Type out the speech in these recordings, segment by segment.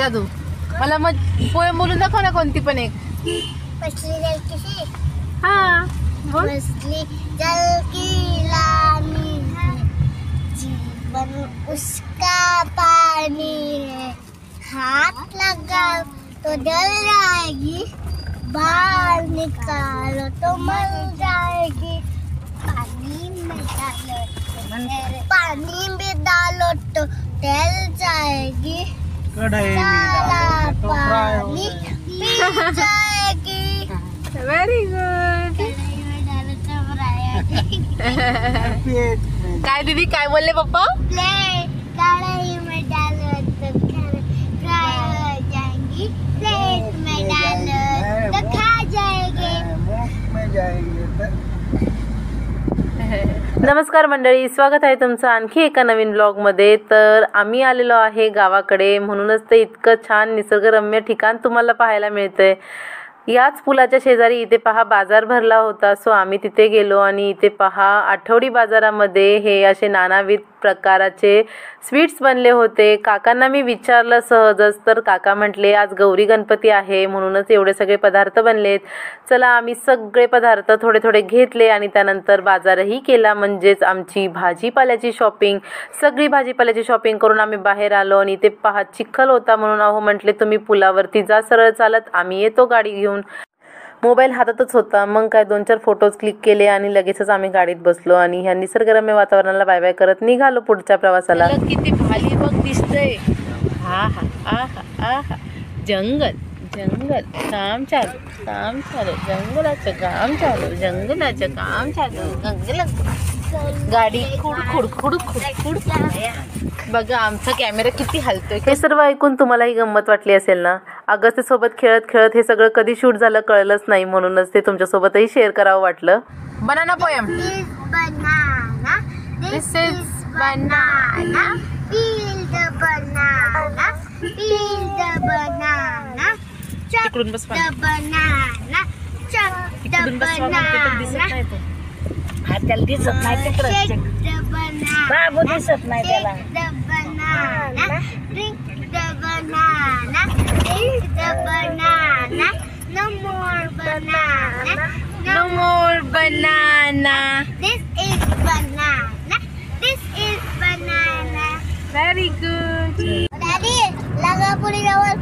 दादू मला मग पोएम बोलून दाखव ना कोणती पण एक. हाँ मछली जल की रानी है, जीवन उसका पानी है, हाथ लगाओ तो जल जाएगी, बाहर निकालो तो मर जाएगी, पानी में डालो तो तैर जाएगी, सारा पानी पी जाएगी. Very good. काय दीदी काय बोलले पप्पा? कढ़ाई में डालो तो फ्राई हो जाएंगी, प्लेट में डालो तो खा जाएंगे, मुंह में जाएंगे. नमस्कार मंडळी, स्वागत आहे तुमचं आणखी एका नवीन ब्लॉगमध्ये. तर आम्ही आलेलो आहे गावाकडे, म्हणूनच ते इतकं छान निसर्गरम्य ठिकाण तुम्हाला पाहायला मिळतंय. याच पुलाच्या शेजारी इथे पहा बाजार भरला होता. सो आम्ही तिथे गेलो आणि इथे पहा आठवडी बाजारामध्ये हे असे नानाविध प्रकाराचे स्वीट्स बनले होते. काकांना मी विचारलं सहजच, तर काका म्हटले आज गौरी गणपती आहे म्हणूनच एवढे सगळे पदार्थ बनलेत. चला आम्ही सगळे पदार्थ थोडे थोडे घेतले आणि त्यानंतर बाजारही केला, म्हणजेच आमची भाजीपाल्याची शॉपिंग. सगळी भाजीपाल्याची शॉपिंग करून आम्ही बाहेर आलो आणि इथे पहा चिखल होता म्हणून अहो म्हटले तुम्ही पुलावरती जा सरळ चालत, आम्ही येतो गाडी घेऊन. मोबाईल हातातच होता, मग काय 2-4 फोटोज क्लिक केले आणि लगेचच आम्ही गाडीत बसलो आणि ह्या निसर्गरम्य वातावरणाला बाय बाय करत निघालो पुढच्या प्रवासाला. किती भाली बघ दिसतंय. हा हा आहा आहा, जंगल जंगल काम चालू जंगलाचं काम चालू, जंगलाचं काम चालू, गाडी खुड खुड खुड खुड खुड. बघा आमचा कॅमेरा किती हलतोय. हे सर्व ऐकून तुम्हालाही गंमत वाटली असेल ना. अगस्त्यसोबत खेळत खेळत हे सगळं कधी शूट झालं कळलंच नाही, म्हणूनच ते तुमच्यासोबतही शेअर करावं वाटलं. Banana poem. This is banana, peel the banana, peel the banana, chop इकडून बस the banana, chop the banana, त्याला दिसत नाही तिकडं. shake the banana, बाबू दिसत नाही त्याला. take the banana, drink the banana, eat the banana, no more banana, No more banana. This is banana. This is banana. Very good. Daddy, लगा पुरी गावात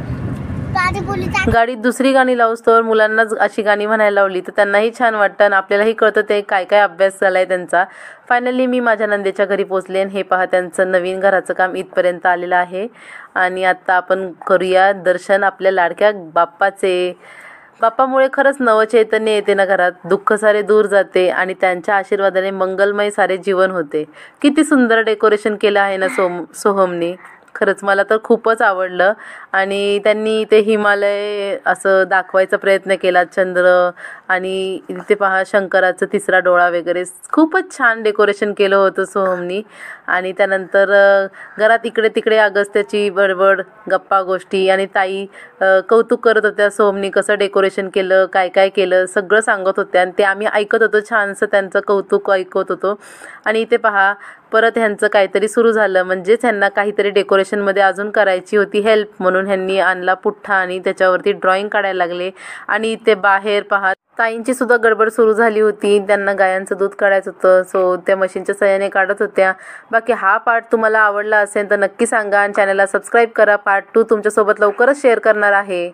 पाणीपुरी टाक. गाडीत दुसरी गाणी लावूस तर मुलांना अशी गाणी म्हणायला लावली तर त्यांनाही छान वाटतं आणि आपल्यालाही कळतं ते काय काय अभ्यास झालाय त्यांचा. फायनली मी माझ्या नंदेच्या घरी पोचले आणि हे पहा त्यांचं नवीन घराचं काम इथपर्यंत आलेलं आहे. आणि आता आपण करूया दर्शन आपल्या लाडक्या बाप्पाचे. बाप्पामुळे खरंच नवचैतन्य येते ना घरात, दुःख सारे दूर जाते आणि त्यांच्या आशीर्वादाने मंगलमय सारे जीवन होते. किती सुंदर डेकोरेशन केलं आहे ना सोहमने, खरंच मला तर खूपच आवडलं. आणि त्यांनी ते हिमालय असं दाखवायचा प्रयत्न केला, चंद्र आणि इथे पहा शंकराचं तिसरा डोळा वगैरे खूपच छान डेकोरेशन केलं होतं सोहमनी. आणि त्यानंतर घरात इकडे तिकडे अगस्त्याची बडबड गप्पा गोष्टी आणि ताई कौतुक करत होत्या सोहमनी कसं डेकोरेशन केलं, काय काय केलं सगळं सांगत होत्या आणि ते आम्ही ऐकत होतो, छानसं त्यांचं कौतुक ऐकत होतो. आणि इथे पहा परत ह्यांचं काहीतरी सुरू झालं, म्हणजेच ह्यांना काहीतरी डेकोरेशनमध्ये अजून करायची होती हेल्प, म्हणून ह्यांनी आणला पुठ्ठा आणि त्याच्यावरती ड्रॉइंग काढायला लागले. आणि इथे बाहेर पहा ताईंची सुद्धा गडबड सुरू झाली होती, त्यांना गायांचं दूध काढायचं होतं. सो त्या मशीनच्या सहाय्याने काढत होत्या. बाकी हा पार्ट तुम्हाला आवडला असेल तर नक्की सांगा आणि चॅनलला सबस्क्राईब करा. पार्ट 2 तुमच्यासोबत लवकरच शेअर करणार आहे.